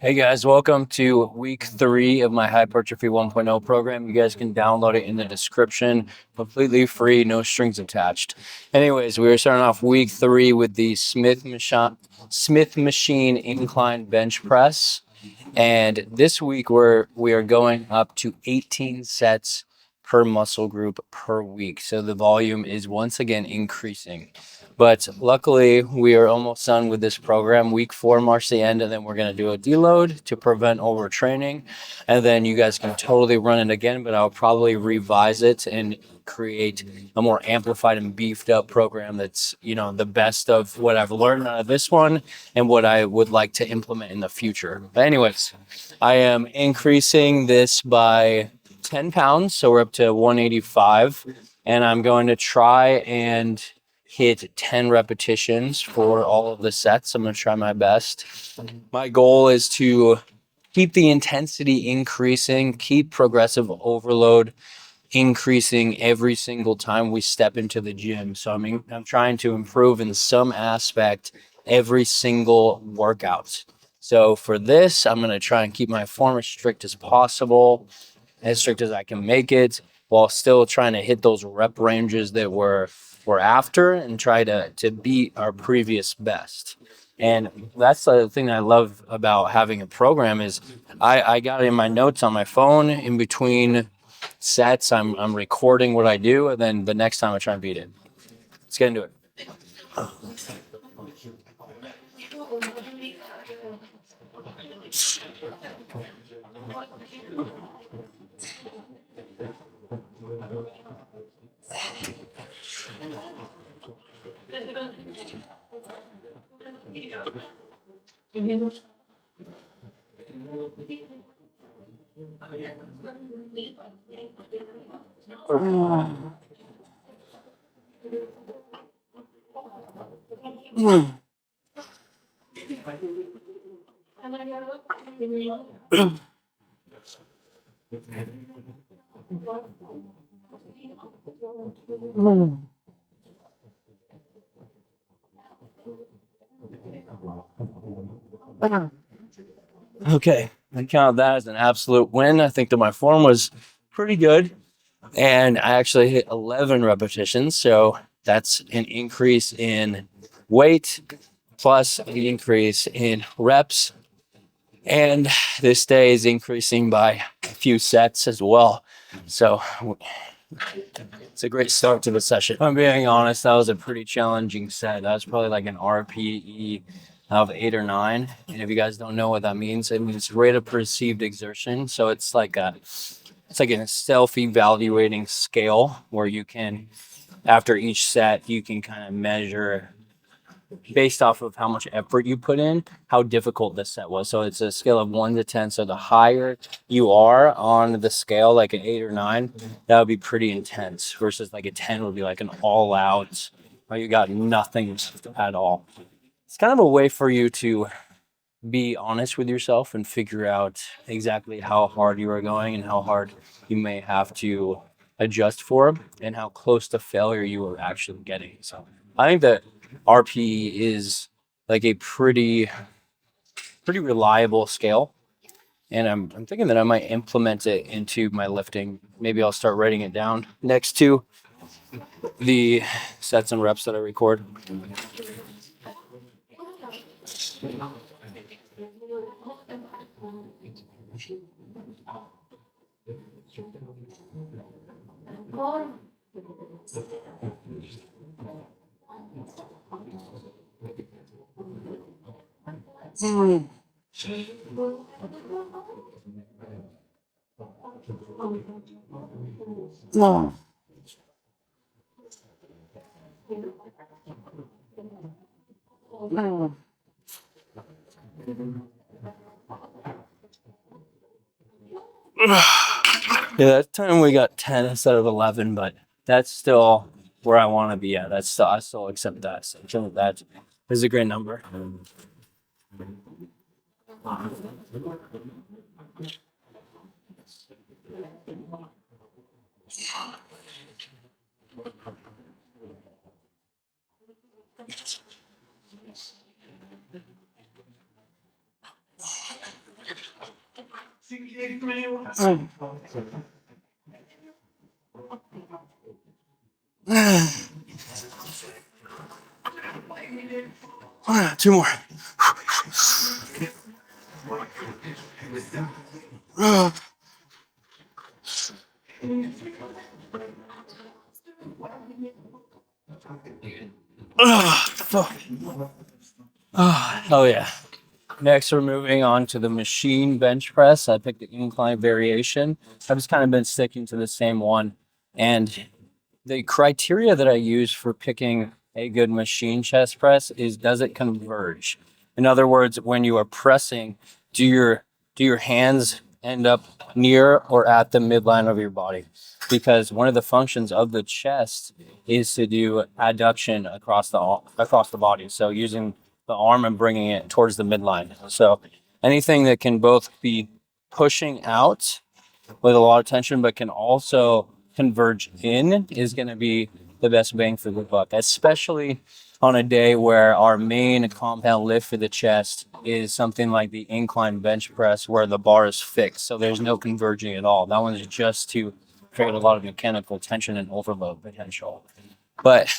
Hey guys, welcome to week 3 of my Hypertrophy 1.0 program. You guys can download it in the description, completely free, no strings attached. Anyways, we are starting off week 3 with the Smith Machine Incline Bench Press. And this week we are going up to 18 sets per muscle group per week. So the volume is once again increasing. But luckily, we are almost done with this program. Week 4 marks the end, and then we're going to do a deload to prevent overtraining. And then you guys can totally run it again, but I'll probably revise it and create a more amplified and beefed up program that's, the best of what I've learned out of this one and what I would like to implement in the future. But anyways, I am increasing this by 10 pounds, so we're up to 185, and I'm going to try and hit 10 repetitions for all of the sets. I'm going to try my best. My goal is to keep the intensity increasing, keep progressive overload increasing every single time we step into the gym. So I'm trying to improve in some aspect every single workout. So for this, I'm going to try and keep my form as strict as possible, as strict as I can make it, while still trying to hit those rep ranges that we're after and try to beat our previous best. And that's the thing I love about having a program is I got it in my notes on my phone in between sets. I'm recording what I do, and then the next time I try and beat it. Let's get into it. Okay, I count that as an absolute win. I think that my form was pretty good, and I actually hit 11 repetitions. So that's an increase in weight plus an increase in reps. And this day is increasing by a few sets as well. So it's a great start to the session. If I'm being honest, that was a pretty challenging set. That was probably like an RPE of 8 or 9. And if you guys don't know what that means, it means rate of perceived exertion. So it's like a self-evaluating scale where you can, after each set, you can kind of measure based off of how much effort you put in, how difficult this set was. So it's a scale of 1 to 10. So the higher you are on the scale, like an 8 or 9, that would be pretty intense versus like a 10 would be like an all out, or you got nothing at all. It's kind of a way for you to be honest with yourself and figure out exactly how hard you are going and how hard you may have to adjust for and how close to failure you are actually getting. So I think that RP is like a pretty reliable scale. And I'm thinking that I might implement it into my lifting. Maybe I'll start writing it down next to the sets and reps that I record. Yeah, that time we got 10 instead of 11, but that's still where I want to be at. I still accept that. So I think that is a great number. Two more. Fuck. Oh yeah. Next, we're moving on to the machine bench press. I picked the incline variation. I've just kind of been sticking to the same one. And the criteria that I use for picking a good machine chest press is, does it converge? In other words, when you are pressing, do your hands end up near or at the midline of your body? Because one of the functions of the chest is to do adduction across the body. So using the arm and bringing it towards the midline. So anything that can both be pushing out with a lot of tension, but can also converge in is going to be the best bang for the buck, especially on a day where our main compound lift for the chest is something like the incline bench press where the bar is fixed. So there's no converging at all. That one's just to create a lot of mechanical tension and overload potential. But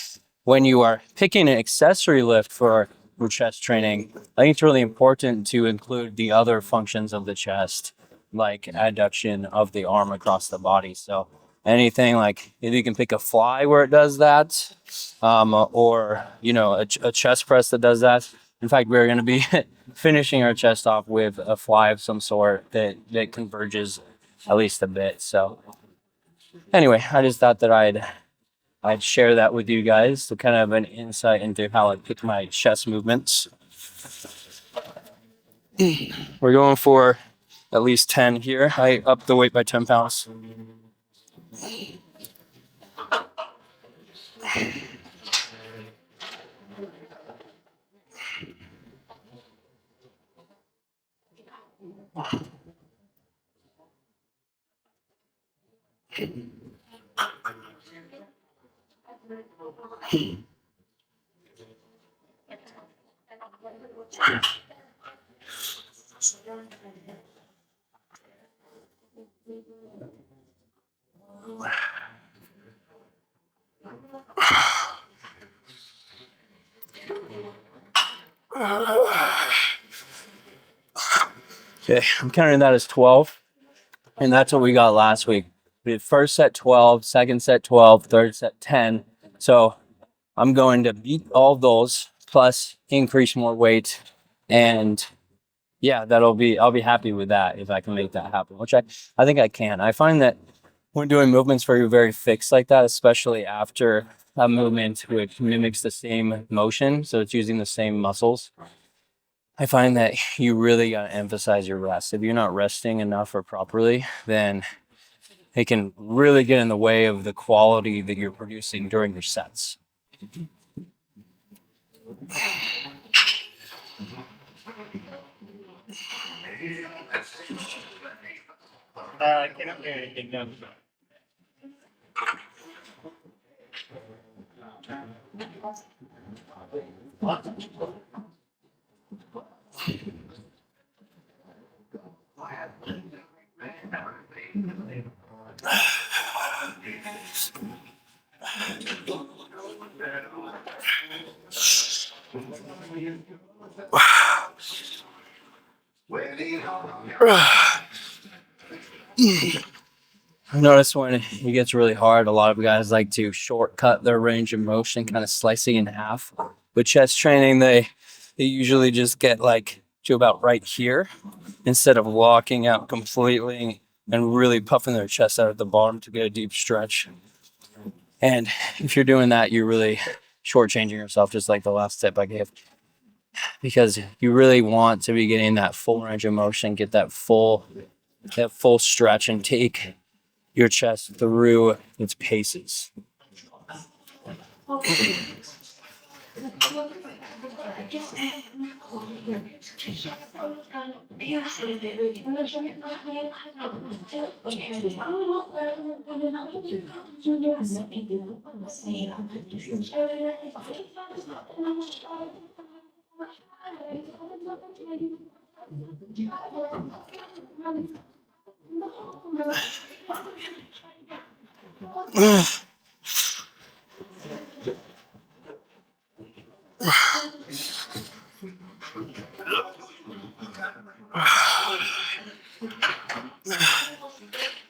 when you are picking an accessory lift for chest training, I think it's really important to include the other functions of the chest, like adduction of the arm across the body. So anything like, if you can pick a fly where it does that, or a chest press that does that. In fact, we're going to be finishing our chest off with a fly of some sort that converges at least a bit. So anyway, I just thought that I'd share that with you guys to kind of an insight into how I pick my chest movements. We're going for at least 10 here. I upped the weight by 10 pounds. Okay, I'm counting that as 12. And that's what we got last week. We did first set 12, second set 12, third set 10. So I'm going to beat all those plus increase more weight. And yeah, I'll be happy with that if I can make that happen, which I think I can. I find that when doing movements very, very fixed like that, especially after a movement which mimics the same motion, so it's using the same muscles, I find that you really got to emphasize your rest. If you're not resting enough or properly, then it can really get in the way of the quality that you're producing during your sets. I cannot hear anything now. I've noticed when it gets really hard, a lot of guys like to shortcut their range of motion, kind of slicing in half. With chest training, they usually just get like to about right here instead of walking out completely and really puffing their chest out at the bottom to get a deep stretch. And if you're doing that, you're really shortchanging yourself, just like the last tip I gave, because you really want to be getting that full range of motion, get that full stretch, and take your chest through its paces.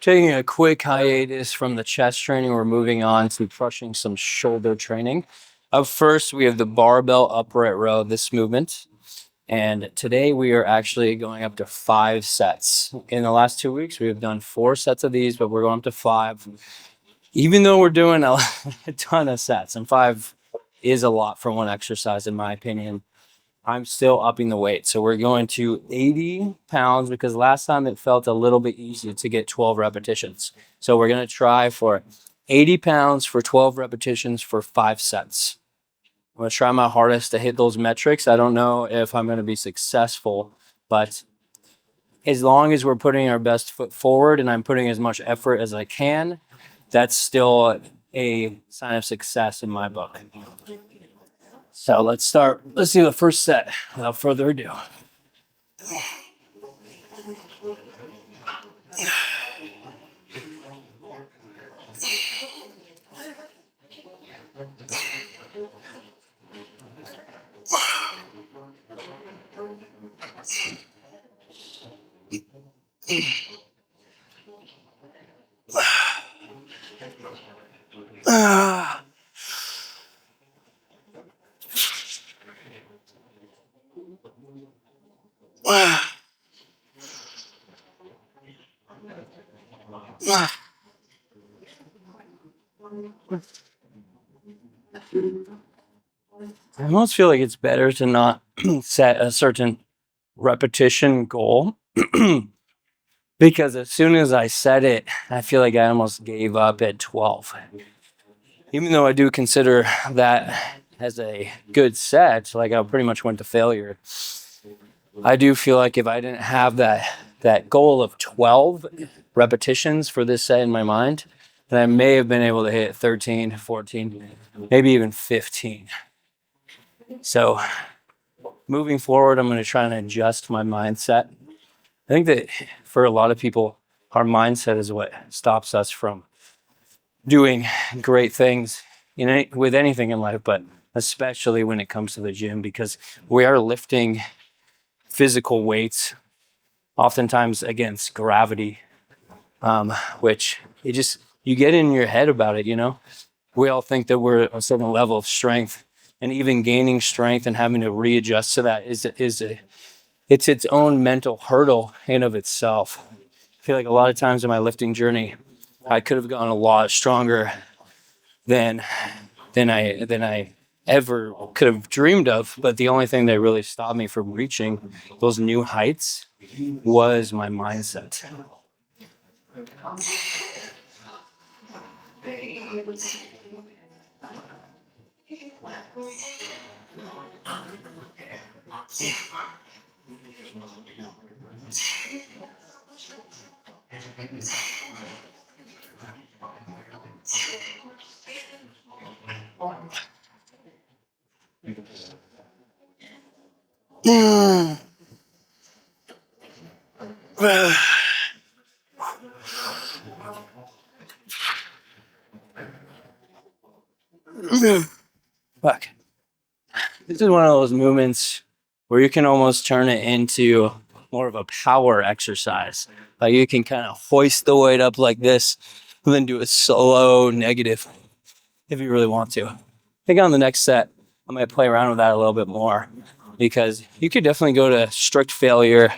Taking a quick hiatus from the chest training, we're moving on to crushing some shoulder training. Up first, we have the barbell upright row, this movement. And today we are actually going up to 5 sets. In the last 2 weeks, we have done 4 sets of these, but we're going up to 5. Even though we're doing a ton of sets, and 5 is a lot for one exercise, in my opinion, I'm still upping the weight. So we're going to 80 pounds because last time it felt a little bit easier to get 12 repetitions. So we're going to try for 80 pounds for 12 repetitions for 5 sets. I'm going to try my hardest to hit those metrics. I don't know if I'm going to be successful, but as long as we're putting our best foot forward and I'm putting as much effort as I can, that's still a sign of success in my book. So let's start. Let's do the first set without further ado. I almost feel like it's better to not set a certain repetition goal because as soon as I set it, I feel like I almost gave up at 12. Even though I do consider that as a good set, like I pretty much went to failure. I do feel like if I didn't have that goal of 12 repetitions for this set in my mind, then I may have been able to hit 13, 14, maybe even 15. So moving forward, I'm going to try and adjust my mindset. I think that for a lot of people, our mindset is what stops us from doing great things with anything in life, but especially when it comes to the gym, because we are lifting physical weights, oftentimes against gravity, which you get in your head about it, We all think that we're at a certain level of strength, and even gaining strength and having to readjust to that it's its own mental hurdle in of itself. I feel like a lot of times in my lifting journey, I could have gone a lot stronger than I ever could have dreamed of. But the only thing that really stopped me from reaching those new heights was my mindset. Fuck. This is one of those movements where you can almost turn it into more of a power exercise. Like you can kind of hoist the weight up like this and then do a slow negative if you really want to. I think on the next set, I might play around with that a little bit more because you could definitely go to strict failure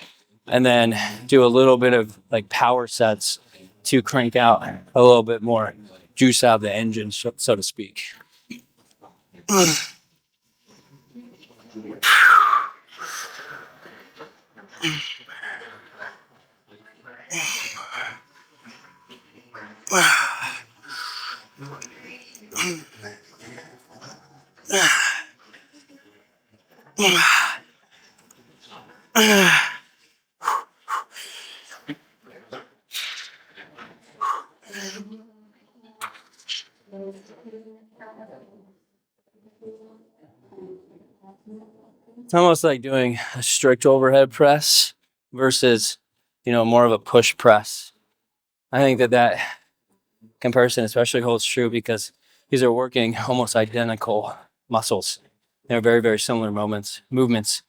and then do a little bit of like power sets to crank out a little bit more juice out of the engine, so to speak. It's almost like doing a strict overhead press versus, more of a push press. I think that comparison especially holds true because these are working almost identical muscles. They're very, very similar movements.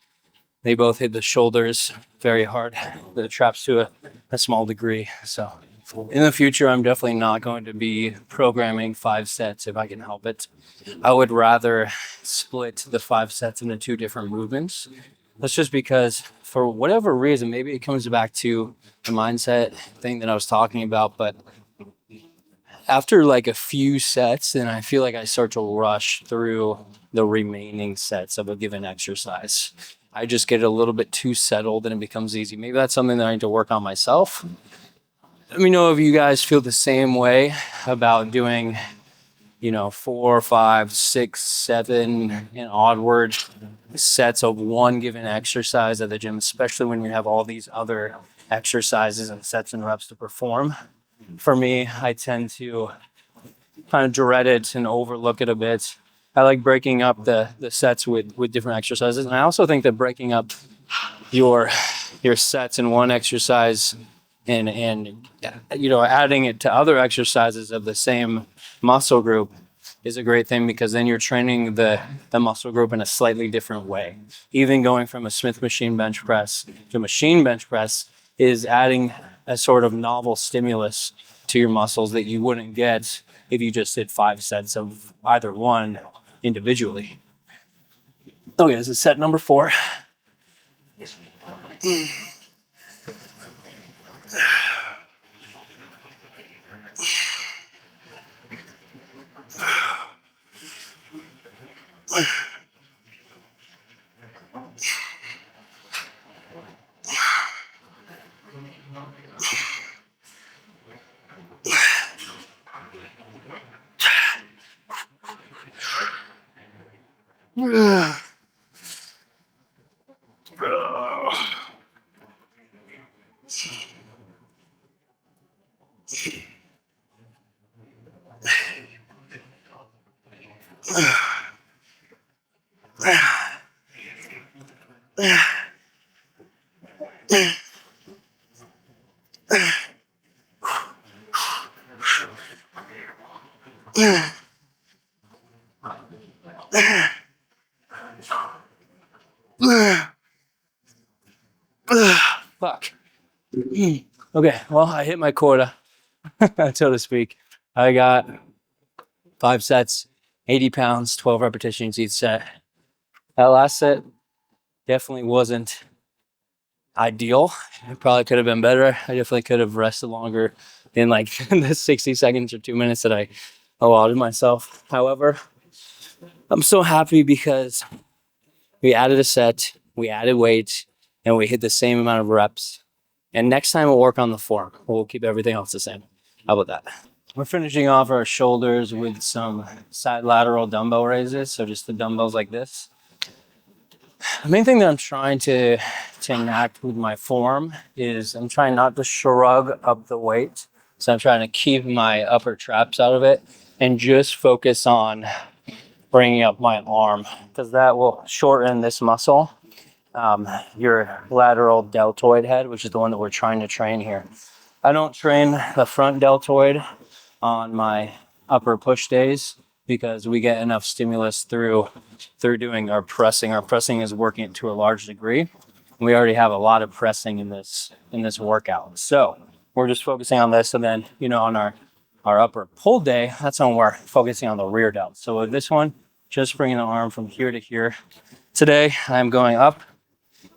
They both hit the shoulders very hard, the traps to a small degree. So in the future, I'm definitely not going to be programming 5 sets if I can help it. I would rather split the 5 sets into 2 different movements. That's just because, for whatever reason, maybe it comes back to the mindset thing that I was talking about. But after like a few sets, then I feel like I start to rush through the remaining sets of a given exercise. I just get a little bit too settled and it becomes easy. Maybe that's something that I need to work on myself. Let me know if you guys feel the same way about doing, 4, 5, 6, 7 and onward sets of one given exercise at the gym, especially when you have all these other exercises and sets and reps to perform. For me, I tend to kind of dread it and overlook it a bit. I like breaking up the sets with different exercises. And I also think that breaking up your sets in one exercise and adding it to other exercises of the same muscle group is a great thing, because then you're training the muscle group in a slightly different way. Even going from a Smith machine bench press to a machine bench press is adding a sort of novel stimulus to your muscles that you wouldn't get if you just did 5 sets of either one individually. Okay, this is set number 4. Fuck. Okay, well, I hit my quota, so to speak. I got 5 sets, 80 pounds, 12 repetitions each set. That last set definitely wasn't ideal. It probably could have been better. I definitely could have rested longer than like the 60 seconds or 2 minutes that I allotted myself. However, I'm so happy because we added a set, we added weight, and we hit the same amount of reps. And next time we'll work on the form. We'll keep everything else the same. How about that? We're finishing off our shoulders with some side lateral dumbbell raises. So just the dumbbells like this. The main thing that I'm trying to enact with my form is I'm trying not to shrug up the weight. So I'm trying to keep my upper traps out of it and just focus on bringing up my arm, because that will shorten this muscle, your lateral deltoid head, which is the one that we're trying to train here. I don't train the front deltoid on my upper push days because we get enough stimulus through doing our pressing. Our pressing is working to a large degree. We already have a lot of pressing in this workout. So we're just focusing on this, and then on our upper pull day, that's when we're focusing on the rear delt. So with this one, just bringing the arm from here to here. Today, I'm going up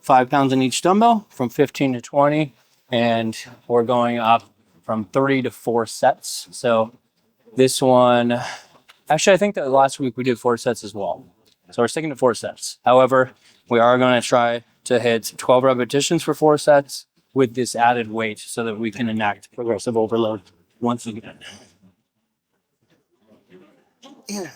5 pounds in each dumbbell from 15 to 20, and we're going up from 3 to 4 sets. So this one, actually, I think that last week we did 4 sets as well. So we're sticking to 4 sets. However, we are going to try to hit 12 repetitions for 4 sets with this added weight so that we can enact progressive overload once again. Yeah.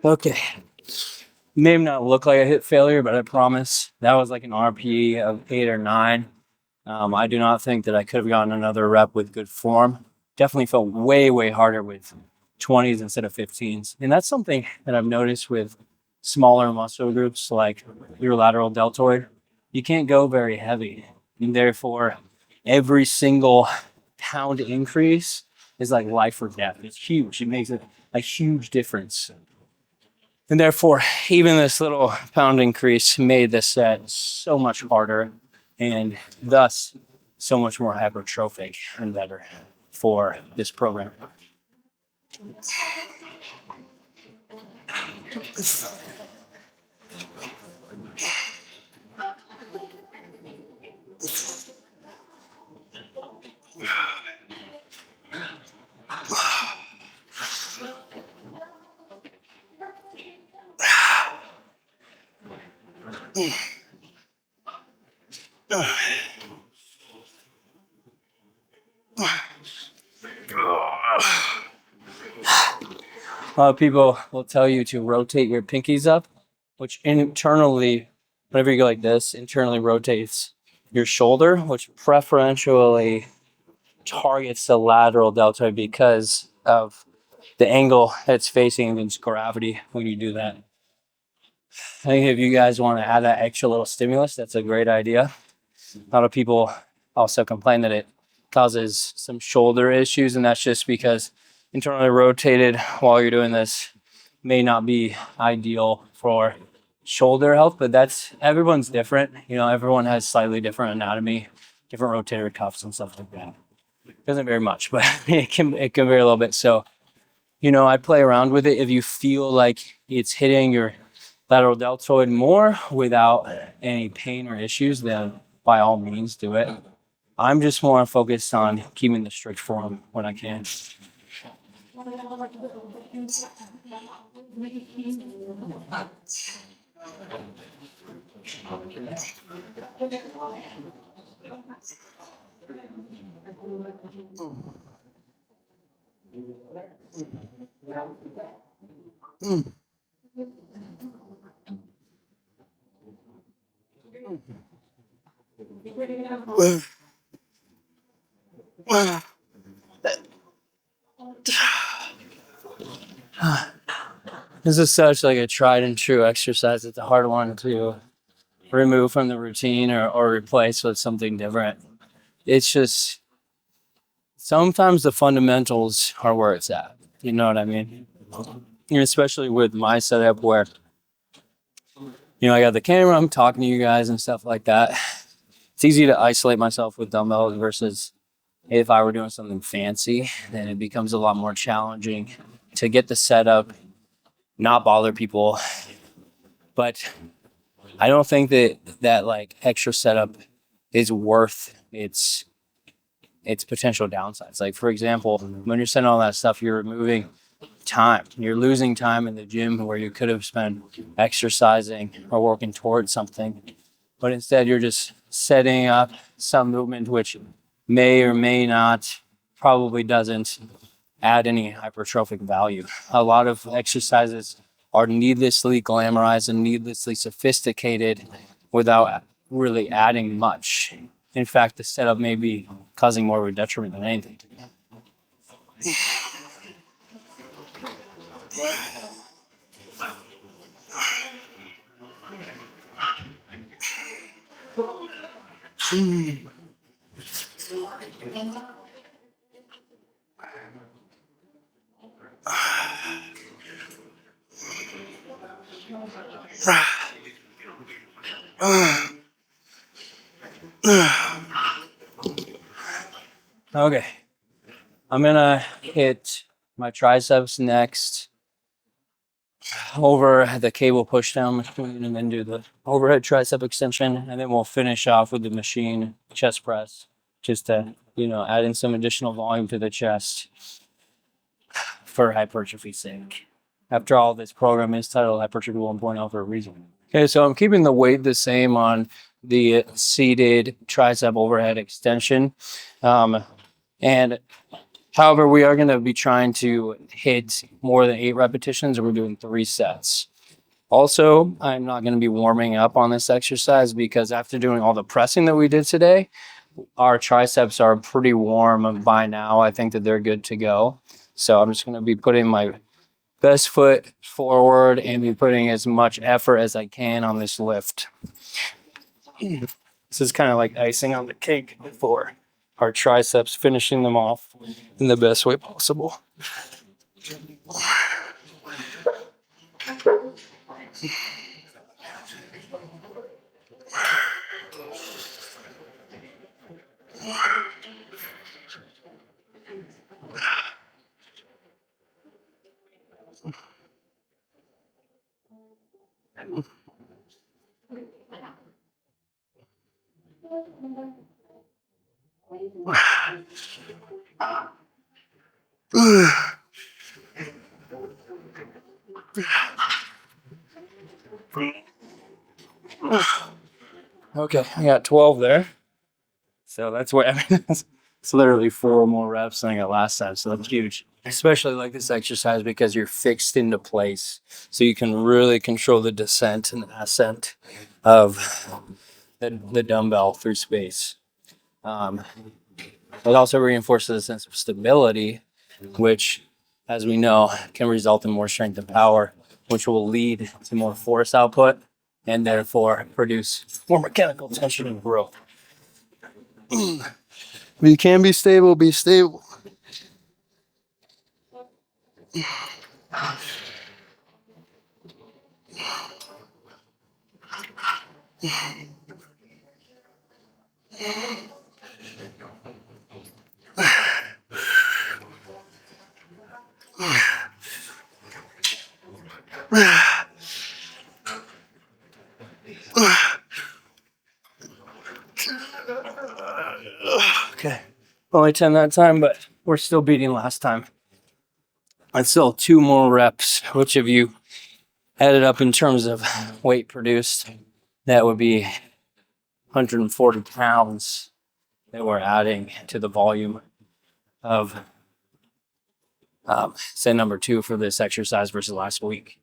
Okay. May not look like a hit failure, but I promise that was like an RPE of 8 or 9. I do not think that I could have gotten another rep with good form. Definitely felt way, way harder with 20s instead of 15s. And that's something that I've noticed with smaller muscle groups like your lateral deltoid. You can't go very heavy. And therefore, every single pound increase is like life or death. It's huge. It makes a huge difference. And therefore, even this little pound increase made the set so much harder and thus so much more hypertrophic and better for this program. A lot of people will tell you to rotate your pinkies up, which internally, whenever you go like this, internally rotates your shoulder, which preferentially targets the lateral deltoid because of the angle it's facing against gravity when you do that. I think if you guys want to add that extra little stimulus, that's a great idea. A lot of people also complain that it causes some shoulder issues, and that's just because internally rotated while you're doing this may not be ideal for shoulder health, but that's everyone's different. You know, everyone has slightly different anatomy, different rotator cuffs and stuff like that. Doesn't vary much, but it can vary a little bit. So, you know, I'd play around with it. If you feel like it's hitting your lateral deltoid more without any pain or issues, then by all means do it. I'm just more focused on keeping the strict form when I can. This is such like a tried and true exercise. It's a hard one to remove from the routine or replace with something different. It's just sometimes the fundamentals are where it's at. You know what I mean? And especially with my setup where, you know, I got the camera, I'm talking to you guys and stuff like that. It's easy to isolate myself with dumbbells versus if I were doing something fancy, then it becomes a lot more challenging to get the setup, not bother people. But I don't think that like extra setup is worth its potential downsides. Like for example, when you're setting all that stuff, you're removing time. You're losing time in the gym where you could have spent exercising or working towards something. But instead you're just setting up some movement which may or may not, probably doesn't add any hypertrophic value. A lot of exercises are needlessly glamorized and needlessly sophisticated without really adding much. In fact, the setup may be causing more of a detriment than anything. Okay, I'm gonna hit my triceps next over the cable push down machine and then do the overhead tricep extension, and then we'll finish off with the machine chest press just to, you know, add in some additional volume to the chest for hypertrophy's sake. After all, this program is titled Hypertrophy 1.0 for a reason. Okay, so I'm keeping the weight the same on the seated tricep overhead extension. And However, we are going to be trying to hit more than 8 repetitions, and we're doing 3 sets. Also, I'm not going to be warming up on this exercise because after doing all the pressing that we did today, our triceps are pretty warm by now. I think that they're good to go. So I'm just going to be putting my best foot forward and be putting as much effort as I can on this lift. This is kind of like icing on the cake for our triceps, finishing them off in the best way possible. Okay, I got 12 there. So that's what it's literally 4 more reps than I got last time. So that's huge. Especially like this exercise because you're fixed into place. So you can really control the descent and ascent of the dumbbell through space. It also reinforces a sense of stability, which, as we know, can result in more strength and power, which will lead to more force output and therefore produce more mechanical tension and growth. If you can be stable, be stable. Okay, only 10 that time, but we're still beating last time. I still have 2 more reps, which if you added up in terms of weight produced, that would be 140 pounds that we're adding to the volume of set number 2 for this exercise versus last week.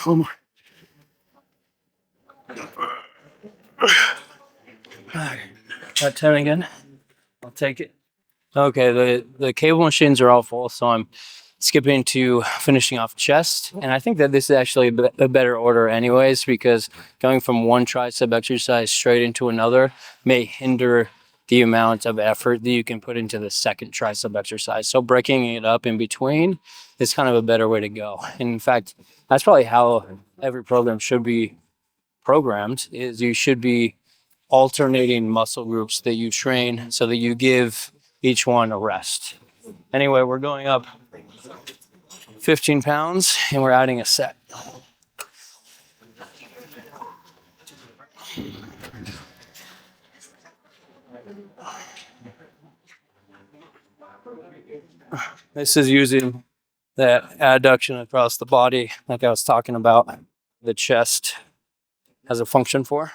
One more. Got 10 again. I'll take it. Okay, the cable machines are all full, so I'm skipping to finishing off chest. And I think that this is actually a better order anyways, because going from one tricep exercise straight into another may hinder the amount of effort that you can put into the second tricep exercise. So breaking it up in between is kind of a better way to go. And in fact, that's probably how every program should be programmed, is you should be alternating muscle groups that you train so that you give each one a rest. Anyway, we're going up 15 pounds and we're adding a set. This is using the adduction across the body, like I was talking about, the chest has a function for.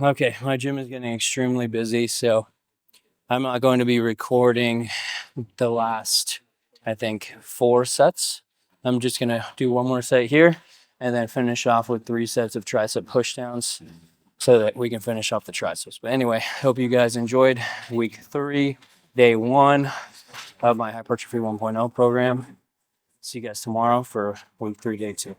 Okay, my gym is getting extremely busy, so I'm not going to be recording the last, I think, 4 sets. I'm just going to do one more set here and then finish off with 3 sets of tricep pushdowns so that we can finish off the triceps. But anyway, hope you guys enjoyed week 3, day 1 of my Hypertrophy 1.0 program. See you guys tomorrow for week 3, day 2.